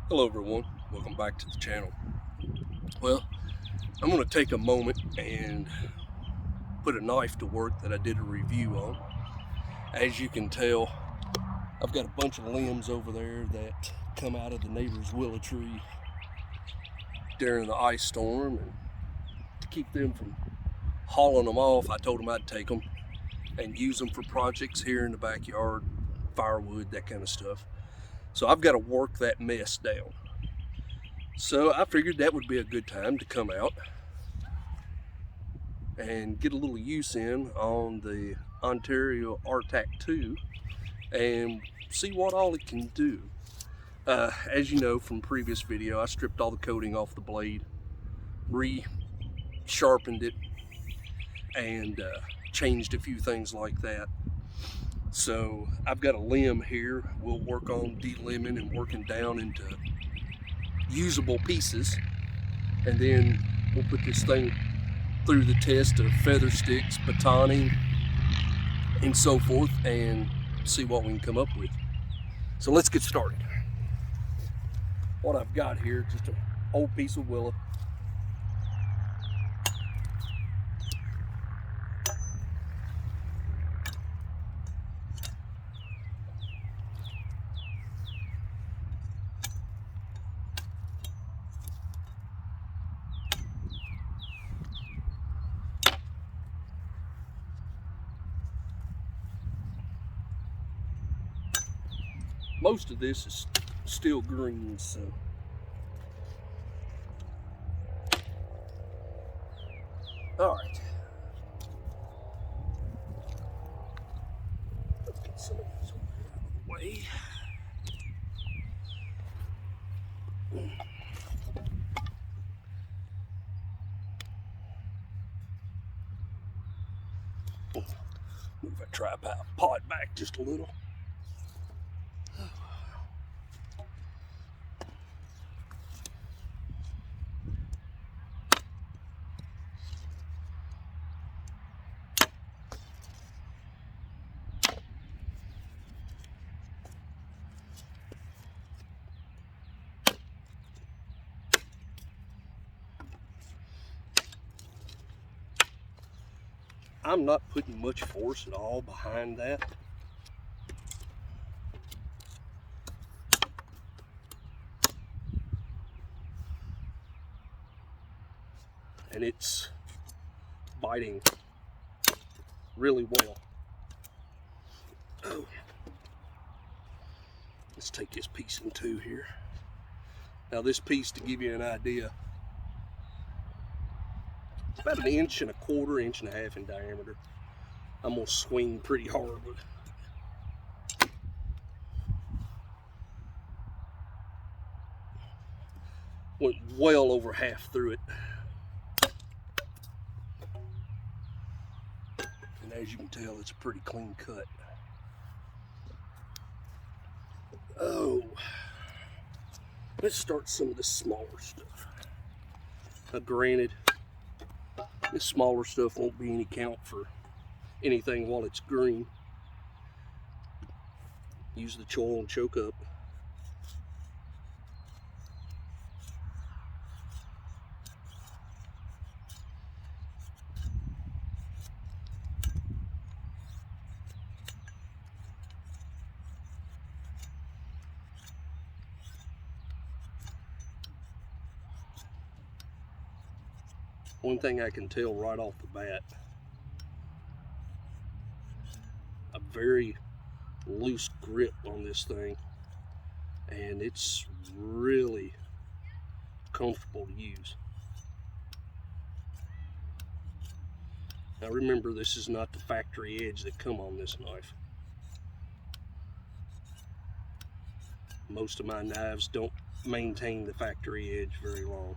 Hello everyone, welcome back to the channel. Well, I'm going to take a moment and put a knife to work that I did a review on. As you can tell, I've got a bunch of limbs over there that come out of the neighbor's willow tree during the ice storm, and to keep them from hauling them off, I told them I'd take them and use them for projects here in the backyard, firewood, that kind of stuff. So I've got to work that mess down. So I figured that would be a good time to come out and get a little use in on the Ontario RTAK II and see what all it can do. As you know from previous video, I stripped all the coating off the blade, re-sharpened it, and changed a few things like that. So I've got a limb here. We'll work on de-limbing and working down into usable pieces, and then we'll put this thing through the test of feather sticks, batonning, and so forth, and see what we can come up with. So let's get started. What I've got here, just an old piece of willow. Most of this is still green, so all right. Let's get some of these out of the way. Move that tripod back just a little. I'm not putting much force at all behind that. And it's biting really well. Oh. Let's take this piece in two here. Now this piece, to give you an idea, it's about 1.25 inches, 1.5 inches in diameter. I'm gonna swing pretty hard with it. Went well over half through it. And as you can tell, it's a pretty clean cut. Oh, let's start some of the smaller stuff. Now granted, this smaller stuff won't be any count for anything while it's green. Use the choil and choke up. One thing I can tell right off the bat, a very loose grip on this thing, and it's really comfortable to use. Now remember, this is not the factory edge that come on this knife. Most of my knives don't maintain the factory edge very long.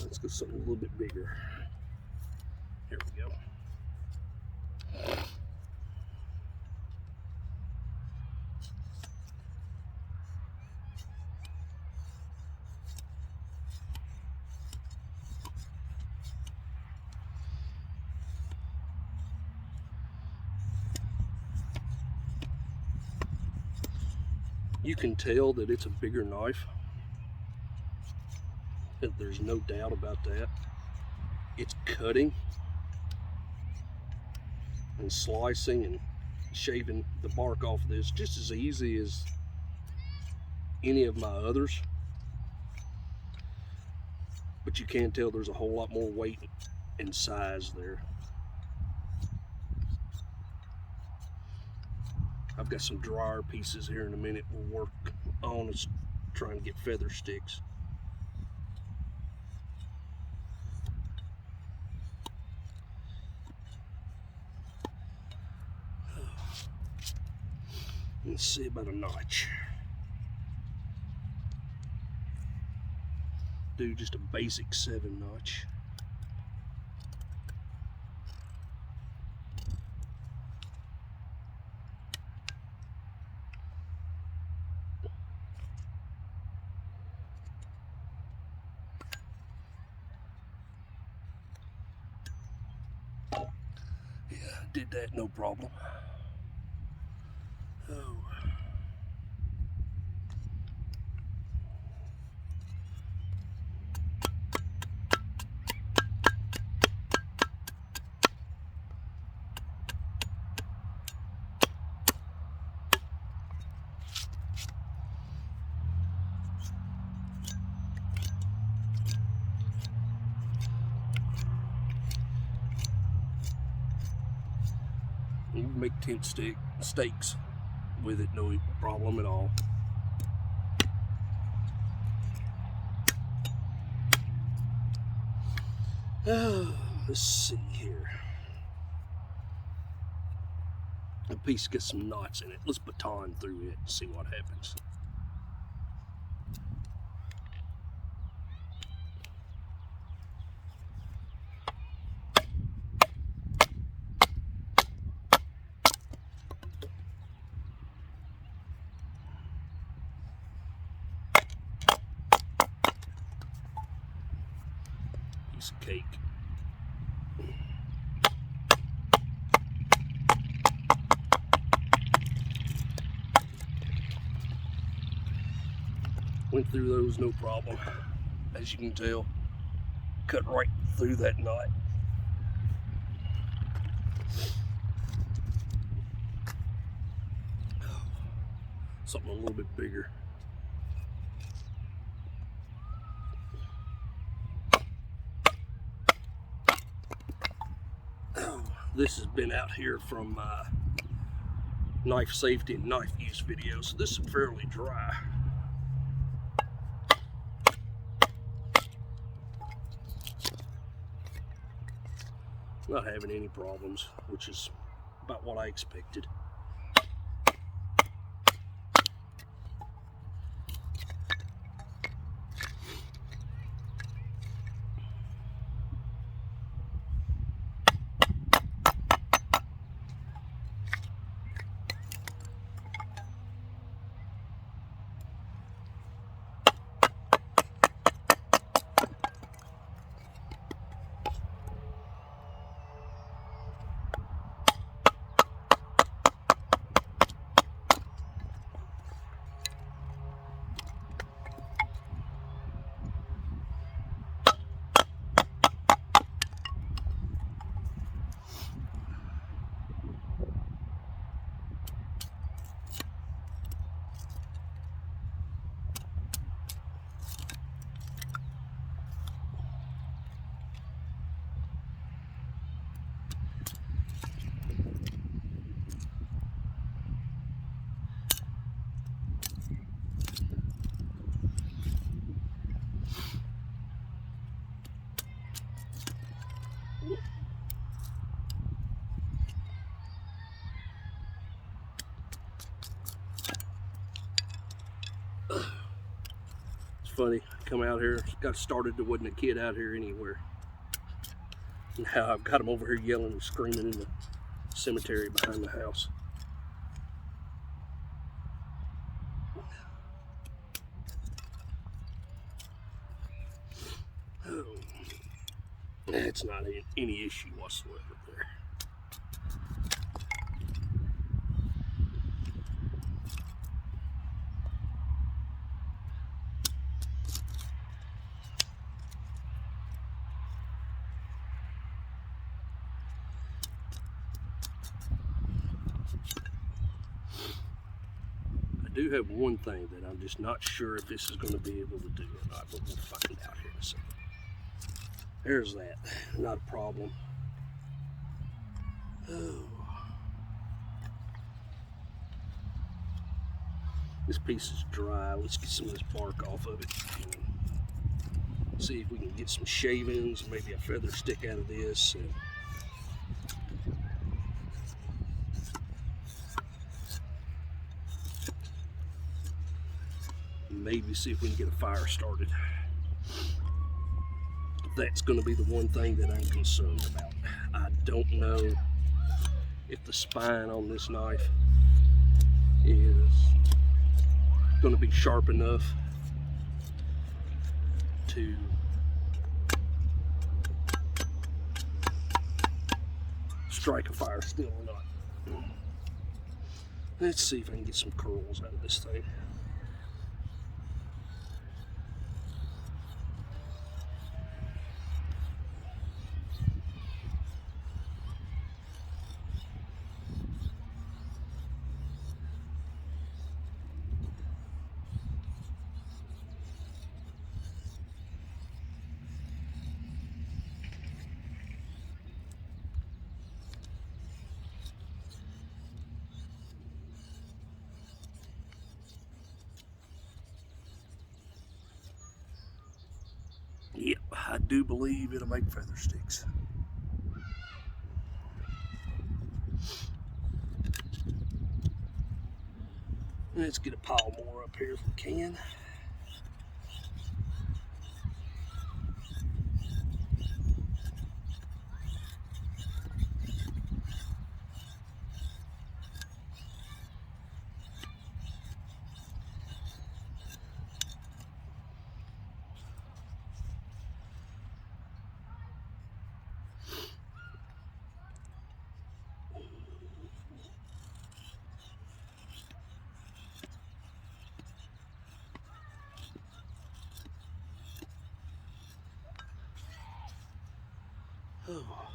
Let's go something a little bit bigger. Here we go. You can tell that it's a bigger knife. There's no doubt about that. It's cutting and slicing and shaving the bark off of this just as easy as any of my others. But you can tell there's a whole lot more weight and size there. I've got some drier pieces here in a minute we'll work on is trying to get feather sticks. Let's see about a notch. Do just a basic 7 notch. Yeah, did that no problem. Oh. You can make tent steaks with it, no problem at all. Let's see here. A piece gets some knots in it. Let's baton through it and see what happens. Piece of cake. Went through those no problem. As you can tell, cut right through that knot. Something a little bit bigger. This has been out here from my knife safety and knife use video, so this is fairly dry. Not having any problems, which is about what I expected. It's funny, I come out here, got started, there wasn't a kid out here anywhere. Now I've got him over here yelling and screaming in the cemetery behind the house. Oh, it's not any issue whatsoever there. do have one thing that I'm just not sure if this is going to be able to do or not, but we'll find out here in a second. There's that. Not a problem. Oh. This piece is dry. Let's get some of this bark off of it. And see if we can get some shavings, maybe a feather stick out of this. And maybe see if we can get a fire started. That's going to be the one thing that I'm concerned about. I don't know if the spine on this knife is going to be sharp enough to strike a fire still or not. Let's see if I can get some curls out of this thing. Yep, I do believe it'll make feather sticks. Let's get a pile more up here if we can. Oh.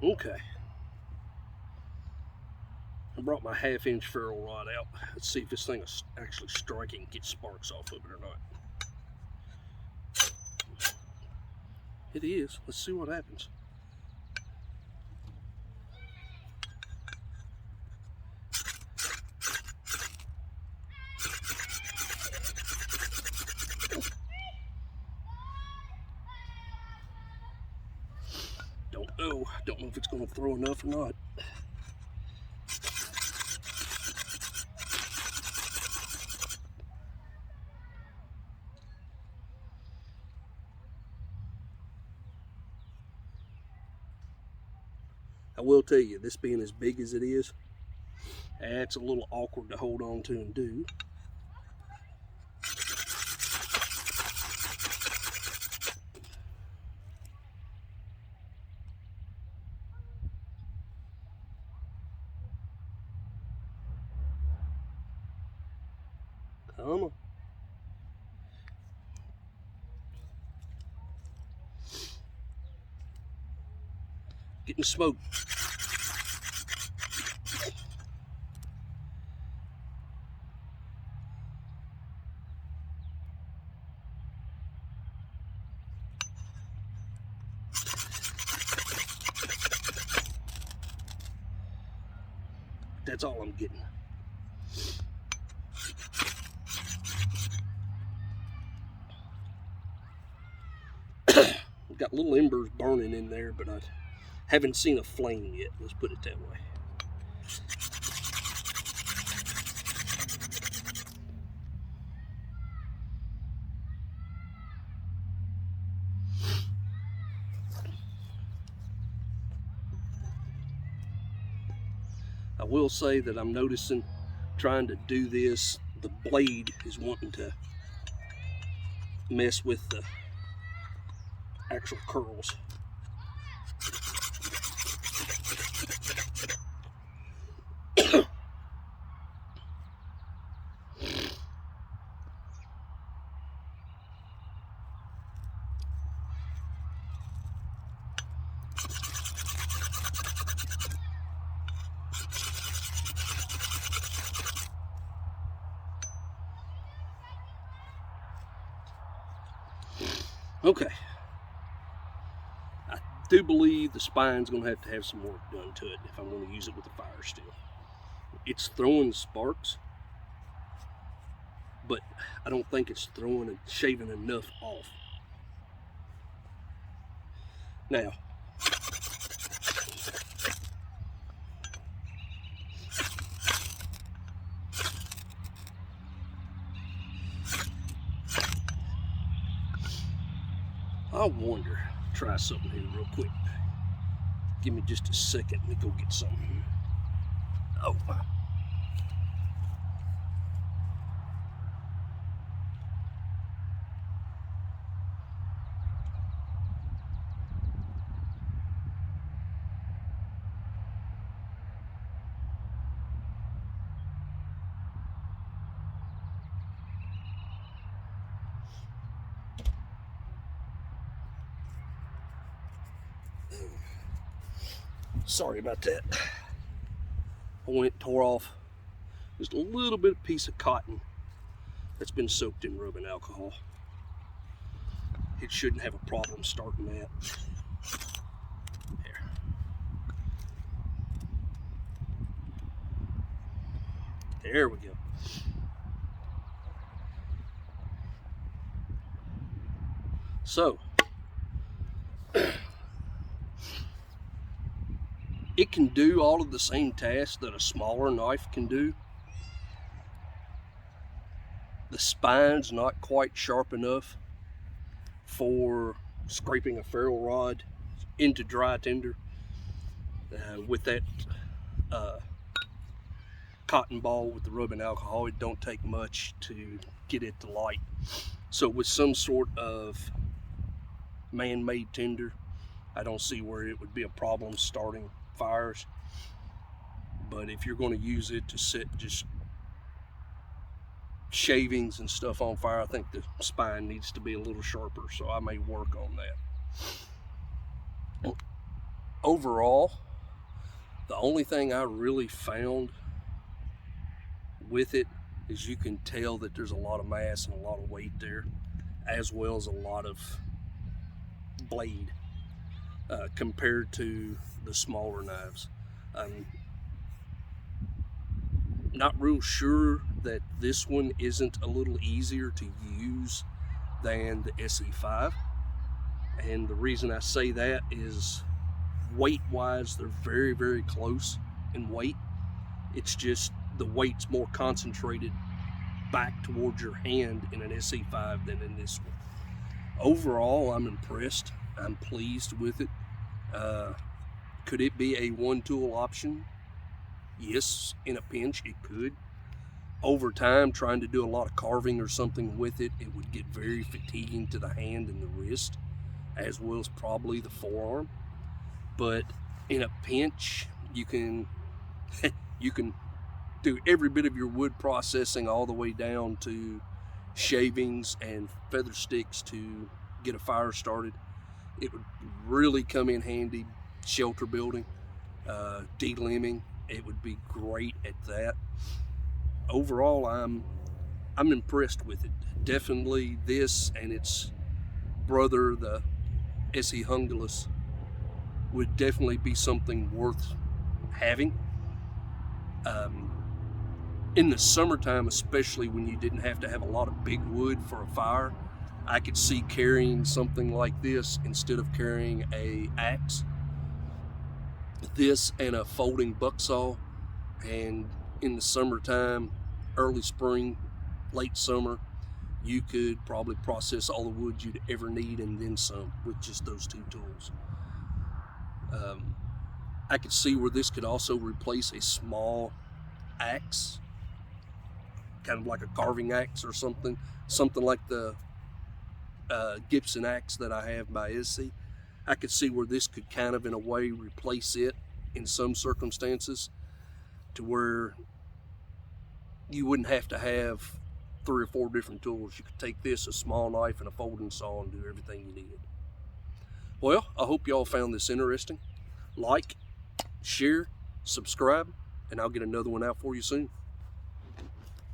Okay. I brought my 1/2-inch ferrule rod out. Let's see if this thing is actually striking and get sparks off of it or not. It is. Let's see what happens. Don't know if it's going to throw enough or not. I will tell you, this being as big as it is, it's a little awkward to hold on to and do. Come on. Getting smoked. That's all I'm getting. Got little embers burning in there, but I haven't seen a flame yet. Let's put it that way. I will say that I'm noticing trying to do this, the blade is wanting to mess with the actual curls. Okay, I do believe the spine's going to have some work done to it if I'm going to use it with a fire steel. It's throwing sparks, but I don't think it's throwing and shaving enough off. Now, I wonder, try something here real quick. Give me just a second, let me go get something. Oh. Sorry about that. I tore off just a little bit of piece of cotton that's been soaked in rubbing alcohol. It shouldn't have a problem starting that. There. There we go. So, it can do all of the same tasks that a smaller knife can do. The spine's not quite sharp enough for scraping a ferro rod into dry tinder. With that cotton ball with the rubbing alcohol, it don't take much to get it to light. So with some sort of man-made tinder, I don't see where it would be a problem starting fires. But if you're going to use it to set just shavings and stuff on fire, I think the spine needs to be a little sharper, so I may work on that. Overall, the only thing I really found with it is you can tell that there's a lot of mass and a lot of weight there, as well as a lot of blade compared to the smaller knives. I'm not real sure that this one isn't a little easier to use than the SE5, and the reason I say that is weight wise they're very, very close in weight. It's just the weight's more concentrated back towards your hand in an SE5 than in this one. Overall, I'm impressed. I'm pleased with it. Could it be a one-tool option? Yes, in a pinch it could. Over time, trying to do a lot of carving or something with it, it would get very fatiguing to the hand and the wrist, as well as probably the forearm. But in a pinch, you can you can do every bit of your wood processing all the way down to shavings and feather sticks to get a fire started. It would really come in handy shelter building, de-limbing. It would be great at that. Overall, I'm impressed with it. Definitely this and its brother, the SE Hungulus, would definitely be something worth having. In the summertime, especially when you didn't have to have a lot of big wood for a fire, I could see carrying something like this instead of carrying a axe. This and a folding bucksaw, and in the summertime, early spring, late summer, you could probably process all the wood you'd ever need and then some with just those two tools. I could see where this could also replace a small axe, kind of like a carving axe or something like the Gibson axe that I have by SE. I could see where this could kind of in a way replace it in some circumstances, to where you wouldn't have to have 3 or 4 different tools. You could take this, a small knife, and a folding saw and do everything you needed. Well, I hope y'all found this interesting. Like, share, subscribe, and I'll get another one out for you soon.